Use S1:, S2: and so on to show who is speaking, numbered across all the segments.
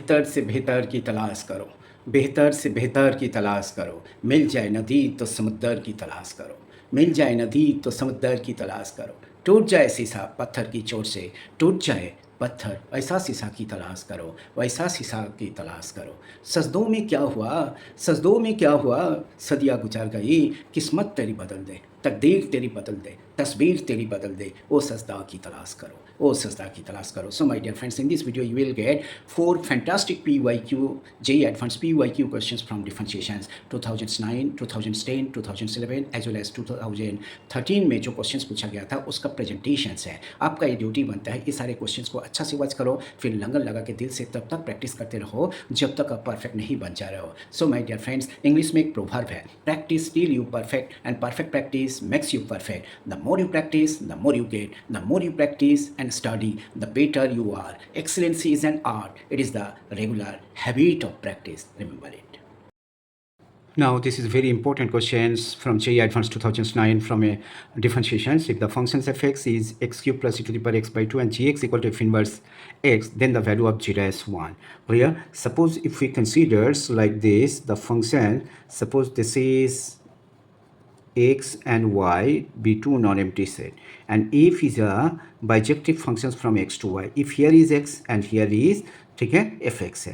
S1: बेहतर से बेहतर की तलाश करो, बेहतर से बेहतर की तलाश करो, मिल जाए नदी तो समुद्र की तलाश करो, मिल जाए नदी तो समुद्र की तलाश करो, टूट जाए शीशा पत्थर की चोट से, टूट जाए पत्थर वैसा शीशा की तलाश करो, वैसा शीशा की तलाश करो। सजदों में क्या हुआ, सजदों में क्या हुआ, सदियाँ गुजर गई, किस्मत तेरी बदल दे, तकदीर तेरी बदल दे, तस्वीर तेरी बदल दे, ओ सजदा की तलाश करो, ओ सजदा की तलाश करो। So my dear friends, in this video you will get 4 fantastic PYQ, JEE Advanced PYQ questions from differentiations 2009, 2010, 2011 as well as 2013 में जो क्वेश्चंस पूछा गया था उसका प्रेजेंटेशंस है। आपका ये ड्यूटी बनता है, ये सारे क्वेश्चंस को अच्छा से वॉच करो, फिर लंगर लगा के दिल से तब तक प्रैक्टिस करते रहो जब तक आप परफेक्ट नहीं बन जा रहे हो। So my dear friends, English में एक प्रोवर्ब है, practice till you perfect and perfect practice makes you perfect. The more you practice the more you get, the more you practice and study, the better you are. Excellency is an art. It is the regular habit of practice. Remember it. Now, this is very important questions from JEE Advanced 2009 from a differentiations. If the function's fx is x cubed plus e to the power x by 2 and gx equal to f inverse x, then the value of g dash 1. Here, suppose if we considers like this, the function, suppose this is x and y be two non-empty set, and f is a bijective functions from x to y. If here is x and here is ठीक है fx है.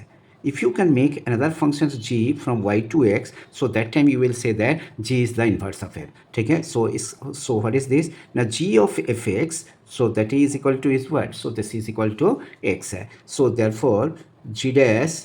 S1: If you can make another functions g from y to x, so that time you will say that g is the inverse of f. ठीक है. So what is this? Now g of fx, so that is equal to is what? So this is equal to x है. So therefore g dash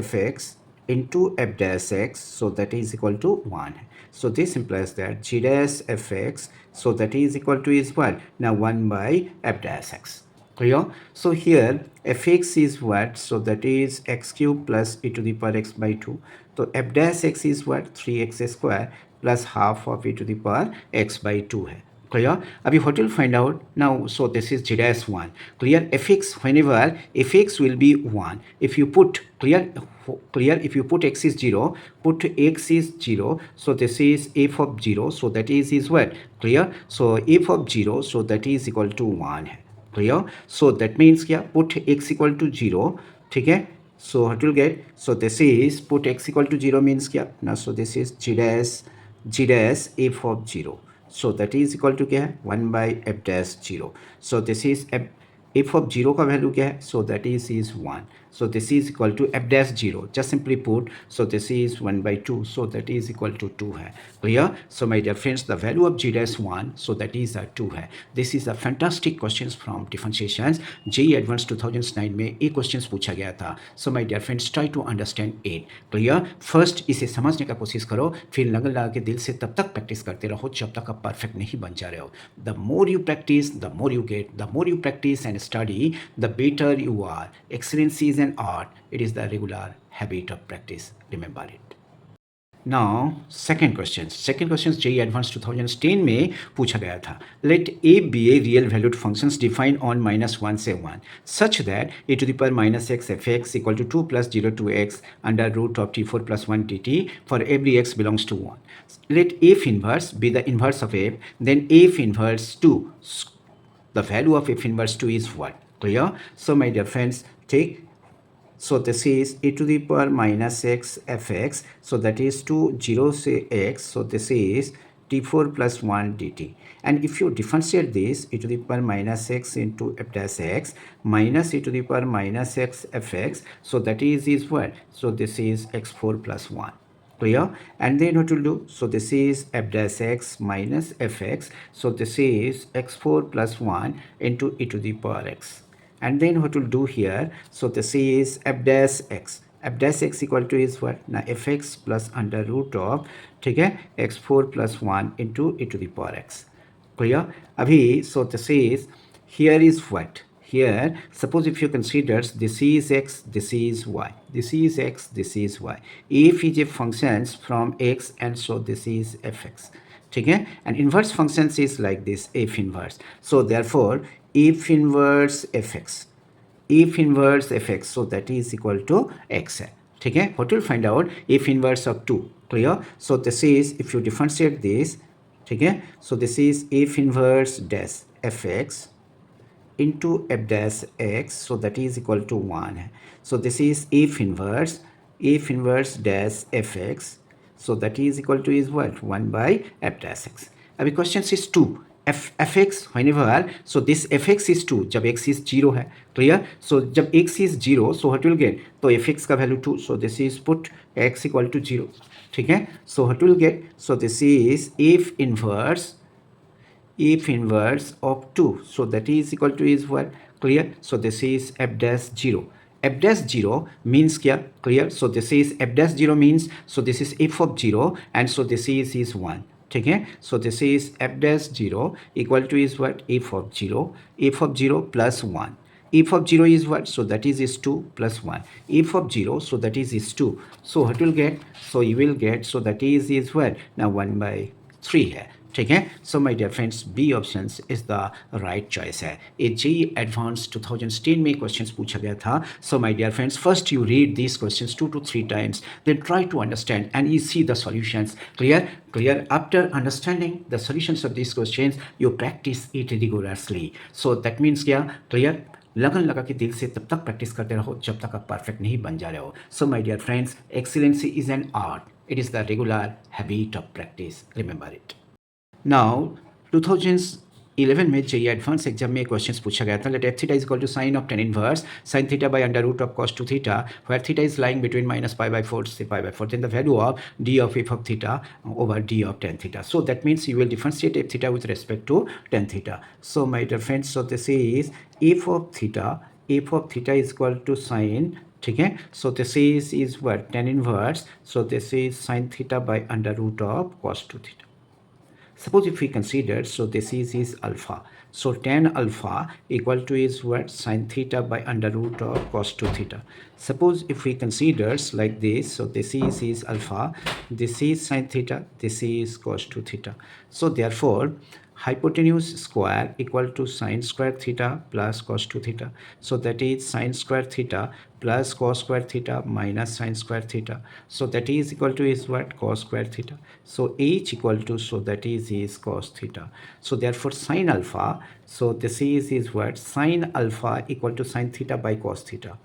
S1: fx into f dash x, so that is equal to 1. So this implies that g dash fx, so that is equal to is what? Now 1 by f dash x. Clear? So here fx is what? So that is x cube plus e to the power x by 2. So f dash x is what? 3x square plus half of e to the power x by 2 है. Clear? Abhi what will find out now? So this is g dash 1. Clear? Fx, whenever fx will be 1, if you put clear, if you put x is 0, put x is 0, so this is f of 0, so that is what? Clear? So f of 0, so that is equal to 1. Clear? So that means क्या? Put x equal to 0. ठीक है? So what will get? So this is put x equal to 0 means क्या? Now so this is g dash f of 0. So that is equal to क्या है? 1 by f dash 0. So this is f of 0 का value क्या है? So that is 1. So this is equal to f dash 0. Just simply put, so this is 1 by 2. So that is equal to 2 है. Clear? So my dear friends, the value of g dash 1, so that is 2 है. This is a fantastic questions from differentiations. JEE Advanced 2009 में ये questions पूछा गया था. So my dear friends, try to understand it. Clear? First इसे समझने का कोशिश करो, फिर लगन लगा के दिल से तब तक प्रैक्टिस करते रहो जब तक आप परफेक्ट नहीं बन जा रहे हो. The more you practice, the more you get. The more you practice and study, the better you are. Excellency is an art. It is the regular habit of practice. Remember it. Now second question JEE Advanced 2010 में पूछा गया था. Let a be a real valued functions defined on -1 से 1 such that e to the power minus x fx equal to 2 plus 0 to x under root of t4 plus 1 dt for every x belongs to 1. Let f inverse be the inverse of f, then f inverse 2. The value of f inverse 2 is what? Clear? So my dear friends, take, so this is e to the power minus x fx, so that is 2 0 say x, so this is t4 plus 1 dt. And if you differentiate this, e to the power minus x into f dash x minus e to the power minus x fx, so that is what? So this is x4 plus 1. Clear? And then what will do? So this is f dash x minus fx, so this is x4 plus 1 into e to the power x. And then what we'll do here, so this is f dash x. F dash x equal to is what? Now fx plus under root of, ठीक है, x4 plus 1 into e to the power x. Clear? अभी so this is, here is what? Here, suppose if you consider this is x, this is y, this is x, this is y. F is a functions from x, and so this is fx. ठीक है? And inverse functions is like this, f inverse. So therefore f inverse fx, so that is equal to x है. ठीक है? What will find out? F inverse of 2. Clear? So this is, if you differentiate this, ठीक है, so this is f inverse dash fx into f dash x, so that is equal to 1 है. So this is f inverse dash fx, so that is equal to is what, 1 by f dash x. अभी question is 2, fx whenever, so this fx is 2 जब x is 0 है, clear. So जब x is 0, so what will get, तो fx का value 2, so this is put x equal to 0, ठीक है. So what will get, so this is f inverse of 2, so that is equal to is what, clear. So this is f dash 0. F dash 0 means क्या, clear. So this is f dash 0 means, so this is f of 0 and so this is 1, ठीक है. So this is f dash 0 equal to is what, f of 0 plus 1. F of 0 is what, so that is 2 plus 1. F of 0, so that is 2. So what will get, so you will get, so that is what, now 1 by 3 है, ठीक है. So my dear friends, B option is the right choice है. ये JEE advance 2016 में questions पूछा गया था. So my dear friends, first you read this questions 2 to 3 times, then try to understand and you see the solutions. Clear. After understanding the solutions of these questions, you practice it rigorously. So that means क्या, clear, लगन लगा के दिल से तब तक practice करते रहो जब तक आप परफेक्ट नहीं बन जा रहे हो. So my dear friends, excellency is an art, it is the regular habit of practice, remember it. Now 2011 में जेईई एडवांस एग्जाम में क्वेश्चंस पूछा गया था. Let f theta is equal to sine of tan inverse sine theta by under root of cos 2 theta where theta is lying between -π/4 से π/4, then the value of d of f of theta over d of tan theta. So that means you will differentiate f theta with respect to tan theta. So my dear friends, so this is f of theta is equal to sine, ठीक है. So this is what, tan inverse, so this is sine theta by under root of cos 2 theta. Suppose if we consider, so this is alpha, so tan alpha equal to is what, sin theta by under root of cos 2 theta. Suppose if we considers like this, so this is alpha, this is sin theta, this is cos 2 theta. So therefore hypotenuse square equal to sin square theta plus cos 2 theta. So that is sin square theta plus cos square theta minus sin square theta. So that is equal to is what, cos square theta. So h equal to, so that is cos theta. So therefore sin alpha, so this is what, sin alpha equal to sin theta by cos theta.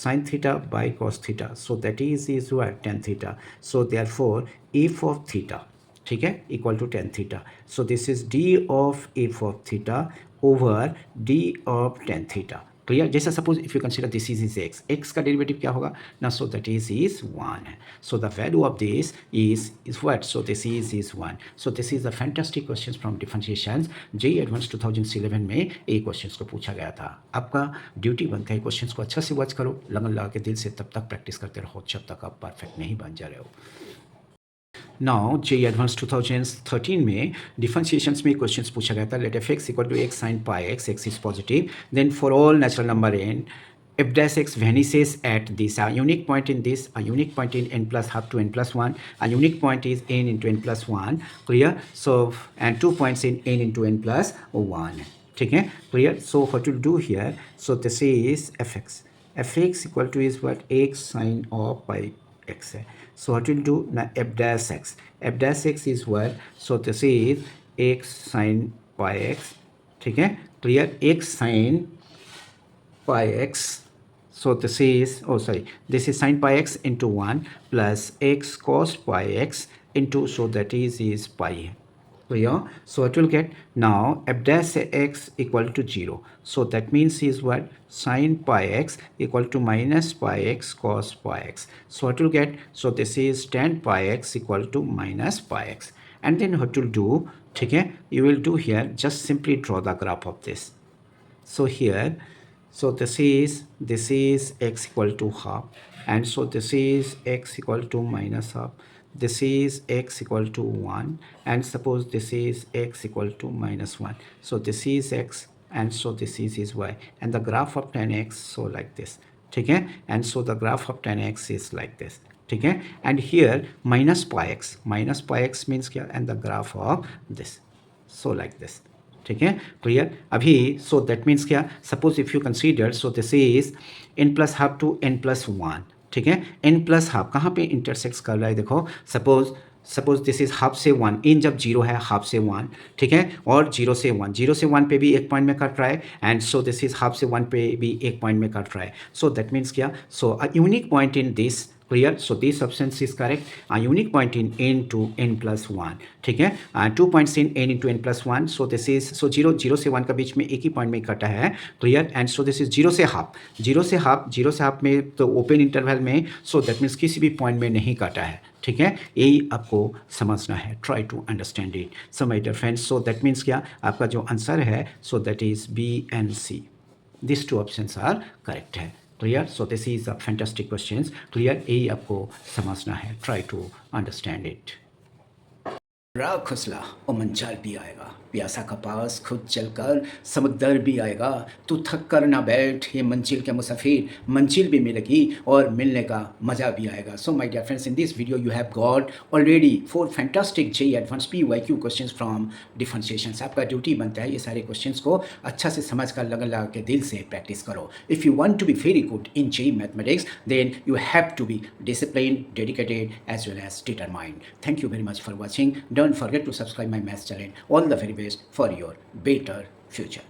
S1: Sin theta by cos theta. So that is what, tan theta. So therefore f of theta, ठीक है, equal to tan theta. So this is d of f of theta over d of tan theta. Clear. जैसा suppose if you consider this is x का derivative क्या होगा ना, so that is 1 है. So the value of this is what, so this is 1. So this is the fantastic questions from differentiation. JEE advance 2011 में ये questions को पूछा गया था. आपका ड्यूटी बनता है क्वेश्चंस को अच्छा से वॉच करो, लगन लगा के दिल से तब तक प्रैक्टिस करते रहो जब तक आप परफेक्ट नहीं बन जा रहे हो. नाउ जेईई एडवांस 2013 में डिफरेंशिएशंस में क्वेश्चंस पूछा गया था. Let f x equal to x sine pi x, x is positive, then for all natural number n f dash x vanishes at this a unique point in this, a unique point in n plus half to n plus 1, a unique point is n into n plus 1, clear. So and 2 points in n into n plus 1, ठीक है, clear. So what we'll do here, so this is fx equal to is what, x sine of pi x है. So what we'll do now, f dash x is what, so this is x sine pi x, ठीक है, clear. x sine pi x, so this is, oh sorry, this is sin pi x into 1 plus x cos pi x into, so that is pi. So yeah, so what will get now, f dash x equal to 0. So that means is what, sin pi x equal to minus pi x cos pi x. So what will get, so this is tan pi x equal to minus pi x. And then what will do, ठीक है, you will do here, just simply draw the graph of this. So here, so this is x equal to half, and so this is x equal to minus half, this is x equal to 1, and suppose this is x equal to minus 1. So this is x and so this is y, and the graph of tan x, so like this, ठीक है, and so the graph of tan x is like this, ठीक है, and here minus pi x means क्या, and the graph of this, so like this, ठीक है, clear. अभी so that means क्या, suppose if you consider, so this is n plus half to n plus 1, ठीक है. n plus half कहाँ पे intersects कर रहा है, देखो suppose suppose this is half से 1, इन जब 0 है हाफ से 1, ठीक है, और 0 से 1, 0 से 1 पे भी 1 पॉइंट में कट रहा है, and so this is half से 1 पे भी 1 पॉइंट में कट रहा है. सो दैट मीन्स क्या, so a unique point in this, clear, so this option is correct. A unique point in n to n plus 1, ठीक है, 2 points in n into n plus 1, so this is, so 0 से 1 का बीच में एक ही point में कटा है, clear, and so this is 0 से हाफ, 0 से हाफ में तो ओपन इंटरवल में, सो दैट मीन्स किसी भी पॉइंट में नहीं कटा है, ठीक है, यही आपको समझना है, try to understand it. So my dear friends, so that means क्या, आपका जो आंसर है, so that is B and C, this two options are correct है. Clear, so this is a fantastic questions. Clear, यही आपको समझना है, try to understand it. राग खुसला और मंचाल भी आएगा, प्यासा का पास खुद चलकर समुद्र भी आएगा, तू थक कर ना बैठ ये मंजिल के मुसाफिर, मंजिल भी मिलेगी और मिलने का मज़ा भी आएगा. So my dear friends, in this video you have got already 4 fantastic JEE advance PYQ questions from differentiations. आपका ड्यूटी बनता है ये सारे क्वेश्चंस को अच्छा से समझ कर लगन लगा के दिल से प्रैक्टिस करो. If you want to be very good in JEE mathematics, then you have to be discipline, dedicated as well as determined. Thank you very much for watching. Don't forget to subscribe my math channel. All the very best for your better future.